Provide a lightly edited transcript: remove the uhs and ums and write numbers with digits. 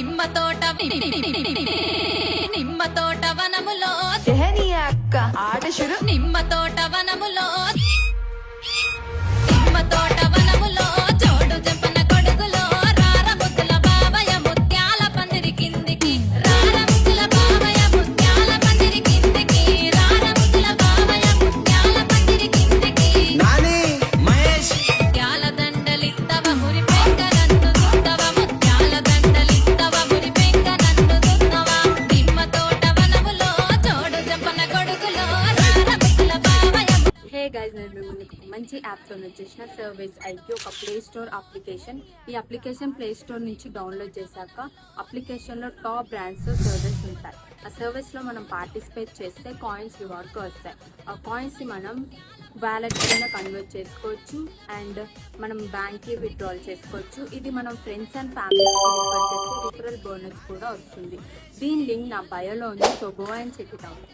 నిమ్మ తోట వనములో అక్క ఆట శురు నిమ్మ తోట వనములో నిమ్మ తోట వనములో జోడు జంపన కొడుకులో రార ముద్దుల బావయ్య ముత్యాల పందిరి కిందికి రార ముద్దుల బావయ్య ముత్యాల పందిరి కిందికి రార ముద్దుల బావయ్య ముత్యాల పందిరి కిందికి నాని మహేష్ ముత్యాల దండలిత్తవ మురి పెంక నన్ను దుత్తవ ముత్యాల దండలిత్తవ మురి పెంక నన్ను దుత్తవ నిమ్మ తోట వనములో జోడు జంపన కొడుకులో రార ముద్దుల బావయ్య. హే గైస్, నేను మీకు మంచి యాప్తో వచ్చేసిన సర్వీస్ ఐక్యూ ఒక ప్లే స్టోర్ అప్లికేషన్. ఈ అప్లికేషన్ ప్లే స్టోర్ నుంచి డౌన్లోడ్ చేశాక అప్లికేషన్లో టాప్ బ్రాండ్స్ సర్వీస్ ఉంటాయి. ఆ సర్వీస్లో మనం పార్టిసిపేట్ చేస్తే కాయిన్స్ రివార్డ్గా వస్తాయి. ఆ కాయిన్స్ని మనం వ్యాలెట్ కింద కన్వర్ట్ చేసుకోవచ్చు అండ్ మనం బ్యాంక్కి విత్డ్రాల్ చేసుకోవచ్చు. ఇది మనం ఫ్రెండ్స్ అండ్ ఫ్యామిలీకి రిఫర్ చేస్తే రిఫరల్ బోనస్ కూడా వస్తుంది. దీని లింక్ నా బయోలో ఉంది, so go and check it out.